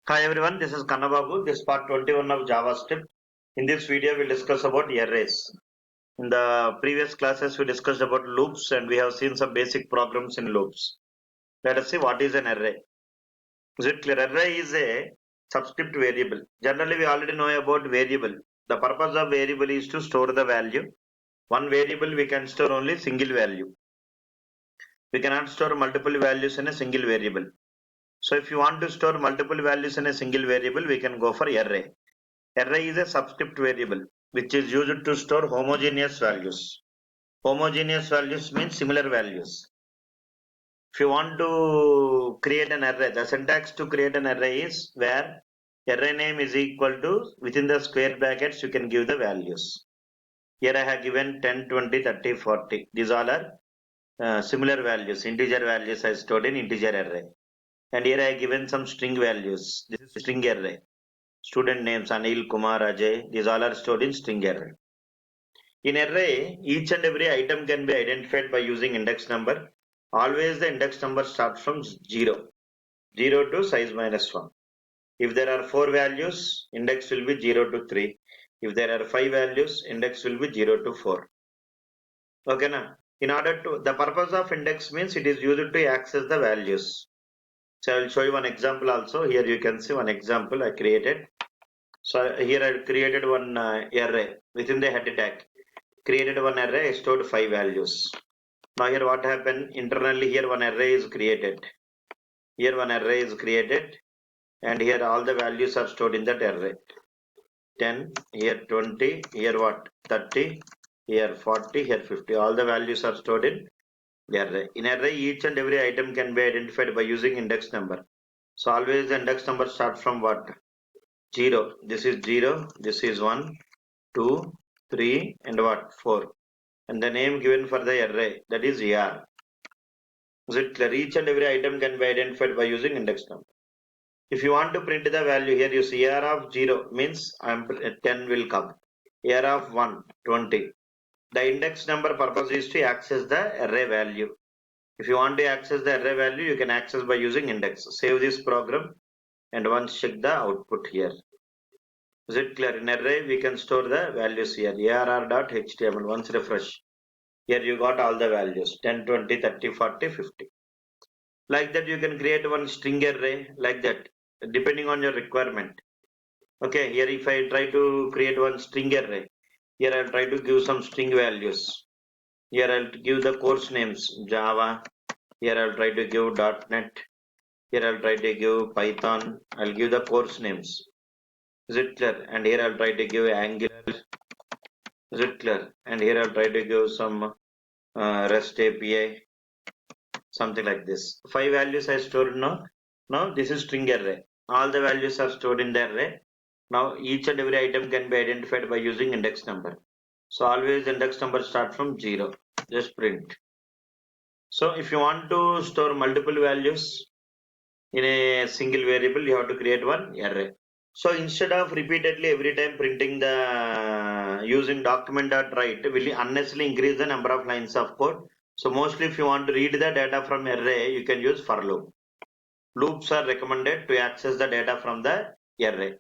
Hi everyone, this is Kannababu. This is part 21 of JavaScript. In this video, we'll discuss about arrays. In the previous classes, we discussed about loops and we have seen some basic programs in loops. Let us see what is an array. Is it clear? Array is a subscript variable. Generally, we already know about variable. The purpose of variable is to store the value. One variable we can store only single value. We cannot store multiple values in a single variable. So if you want to store multiple values in a single variable, we can go for array. Array is a subscript variable which is used to store homogeneous values. Homogeneous values means similar values. If you want to create an array, the syntax to create an array is where array name is equal to, within the square brackets you can give the values. Here I have given 10, 20, 30, 40. These all are similar values, integer values I stored in integer array. And here I have given some string values. This is string array. Student names Anil, Kumar, Ajay. These all are stored in string array. In array, each and every item can be identified by using index number. Always the index number starts from 0. 0 to size minus 1. If there are 4 values, index will be 0 to 3. If there are 5 values, index will be 0 to 4. Okay, na? In order to, the purpose of index means it is used to access the values. So I will show you one example also. Here you can see one example I created. So here I created one array within the head tag. Created one array, I stored 5 values. Now here what happened, internally here one array is created. Here one array is created and here all the values are stored in that array. 10, here 20, here what, 30, here 40, here 50. All the values are stored in the array. In array, each and every item can be identified by using index number. So always the index number starts from what? 0. This is 0, this is 1, 2, 3 and what? 4. And the name given for the array, that is AR. Is it clear? Each and every item can be identified by using index number. If you want to print the value here, you see AR of 0 means 10 will come. AR of 1, 20. The index number purpose is to access the array value. If you want to access the array value, you can access by using index. Save this program and once check the output here. Is it clear? In array, we can store the values here. arr.html. Once refresh. Here you got all the values 10, 20, 30, 40, 50. Like that you can create one string array like that depending on your requirement. Okay, here if I try to create one string array, here I'll try to give some string values. Here I'll give the course names Java. Here I'll try to give .NET. Here I'll try to give Python. I'll give the course names. Is it clear? And here I'll try to give Angular. Is it clear? And here I'll try to give some REST API. Something like this. 5 values I stored now. Now this is string array. All the values are stored in the array. Now each and every item can be identified by using index number. So always index number start from 0. Just print. So if you want to store multiple values in a single variable, you have to create one array. So instead of repeatedly every time printing the using document.write will unnecessarily increase the number of lines of code. So mostly if you want to read the data from array, you can use for loop. Loops are recommended to access the data from the array.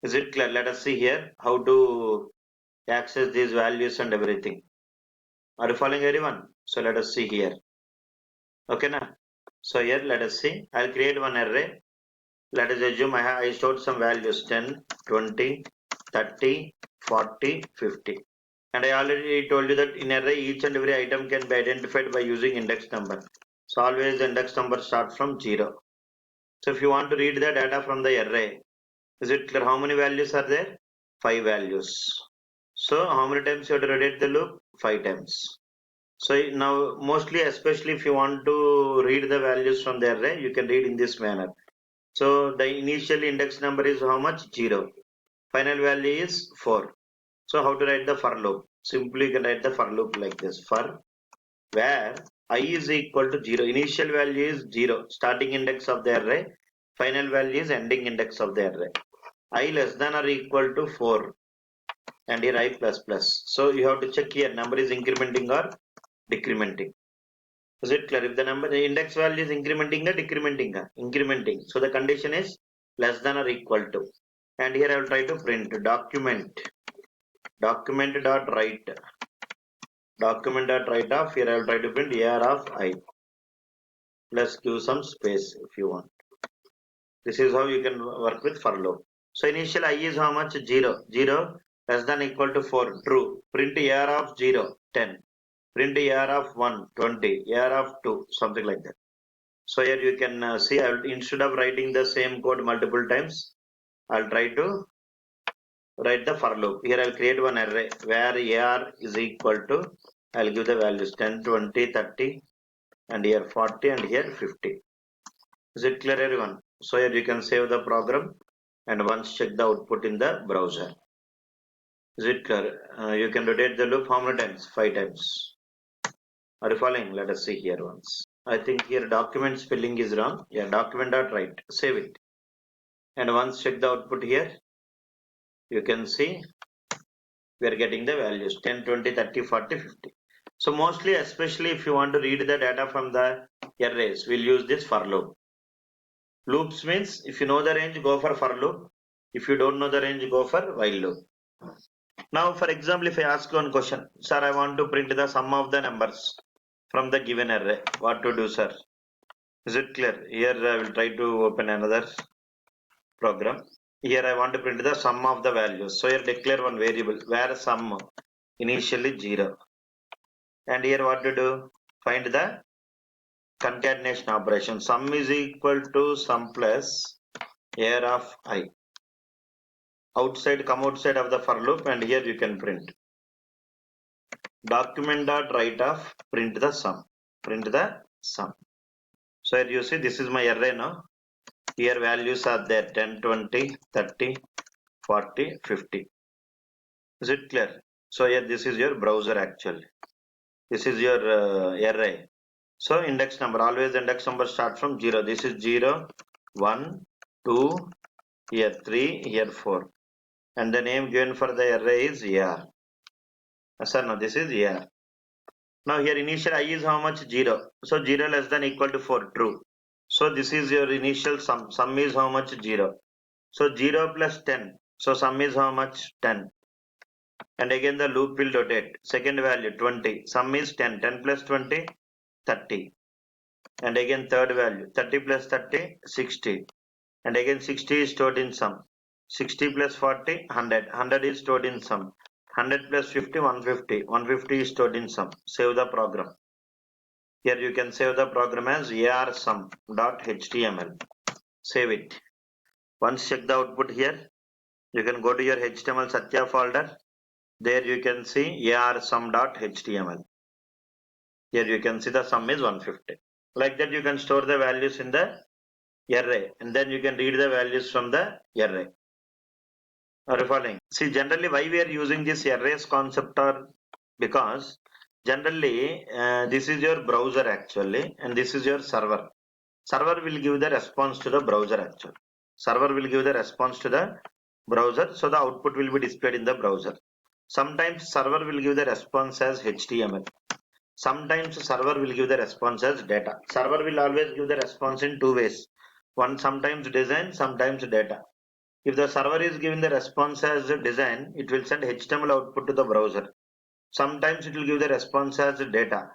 Is it clear? Let us see here how to access these values and everything. Are you following everyone? So let us see here. Okay now. So here let us see. I'll create one array. Let us assume I stored some values 10, 20, 30, 40, 50. And I already told you that in array each and every item can be identified by using index number. So always the index number starts from 0. So if you want to read the data from the array, is it clear how many values are there? 5 values. So how many times you have to rotate the loop? 5 times. So now mostly, especially if you want to read the values from the array, you can read in this manner. So the initial index number is how much? 0. Final value is 4. So how to write the for loop? Simply you can write the for loop like this. For where I is equal to 0. Initial value is 0. Starting index of the array. Final value is ending index of the array. I less than or equal to 4. And here I plus plus. So you have to check here number is incrementing or decrementing. Is it clear? If the index value is incrementing or decrementing? Incrementing. So the condition is less than or equal to. And here I will try to print document dot write of, here I will try to print AR of I. Let's give some space if you want. This is how you can work with for loop. So initial I is how much? 0. 0 less than equal to 4. True. Print AR of 0. 10. Print AR of 1. 20. AR of 2. Something like that. So here you can see, instead of writing the same code multiple times, I'll try to write the for loop. Here I'll create one array where AR is equal to, I'll give the values 10, 20, 30, and here 40, and here 50. Is it clear, everyone? So here you can save the program and once check the output in the browser. Is it clear? You can rotate the loop how many times? 5 times. Are you following? Let us see here once. I think here document spelling is wrong. Yeah, document.write. Save it. And once check the output here, you can see we are getting the values 10, 20, 30, 40, 50. So mostly, especially if you want to read the data from the arrays, we'll use this for loop. Loops means if you know the range, go for loop. If you don't know the range, go for while loop. Now, for example, if I ask one question, sir, I want to print the sum of the numbers from the given array. What to do, sir? Is it clear? Here I will try to open another program. Here I want to print the sum of the values. So here declare one variable where sum initially 0. And here what to do? Find the concatenation operation. Sum is equal to sum plus AR of I. Outside, come outside of the for loop, and here you can print document.write of print the sum. Print the sum. So here you see this is my array now. Here values are there 10, 20, 30, 40, 50. Is it clear? So here this is your browser actually. This is your array. So index number, always index number start from 0. This is 0, 1, 2, here 3, here 4. And the name given for the array is AR. Sir, no, this is AR. Now here initial I is how much? 0. So 0 less than equal to 4. True. So this is your initial sum. Sum is how much? 0. So 0 plus 10. So sum is how much? 10. And again the loop will rotate. Second value 20. Sum is 10. 10 plus 20, 30. And again third value 30 plus 30, 60. And again 60 is stored in sum. 60 plus 40, 100. 100 is stored in sum. 100 plus 50, 150. 150 is stored in sum. Save the program. Here you can save the program as arsum.html. Save it. Once check the output here, you can go to your HTML Satya folder. There you can see arsum.html. Here you can see the sum is 150. Like that you can store the values in the array and then you can read the values from the array. Are you following? See, generally why we are using this arrays concept or because generally this is your browser actually and this is your server. Server will give the response to the browser actually. Server will give the response to the browser, so the output will be displayed in the browser. Sometimes server will give the response as HTML. Sometimes server will give the response as data. Server will always give the response in two ways. One, sometimes design, sometimes data. If the server is giving the response as design, it will send HTML output to the browser. Sometimes it will give the response as data.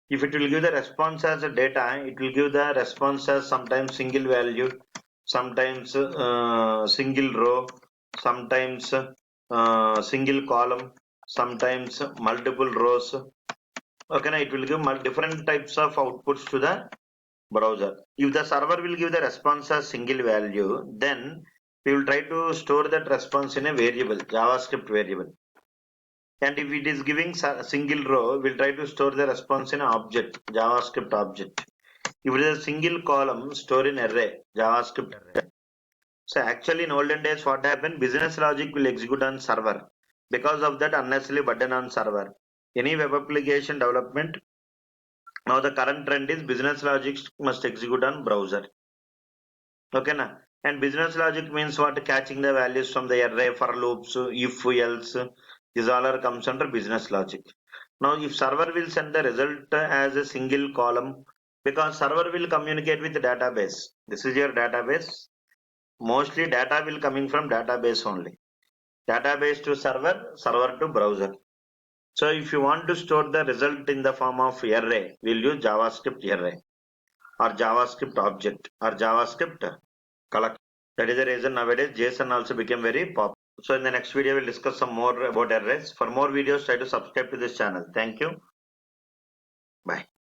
If it will give the response as data, it will give the response as sometimes single value, sometimes single row, sometimes single column, sometimes multiple rows. Okay, now it will give different types of outputs to the browser. If the server will give the response as single value, then we will try to store that response in a variable, JavaScript variable. And if it is giving a single row, we'll try to store the response in an object, JavaScript object. If it is a single column, store in array, JavaScript array. So actually in olden days, what happened? Business logic will execute on server. Because of that, unnecessarily burden on server. Any web application development, now the current trend is business logic must execute on browser. Okay, na? And business logic means what? Catching the values from the array, for loops, if, else. These all are comes under business logic. Now, if server will send the result as a single column, because server will communicate with the database. This is your database. Mostly data will coming from database only. Database to server, server to browser. So if you want to store the result in the form of array, we'll use JavaScript array or JavaScript object or JavaScript collect. That is the reason nowadays JSON also became very popular. So in the next video, we'll discuss some more about arrays. For more videos, try to subscribe to this channel. Thank you.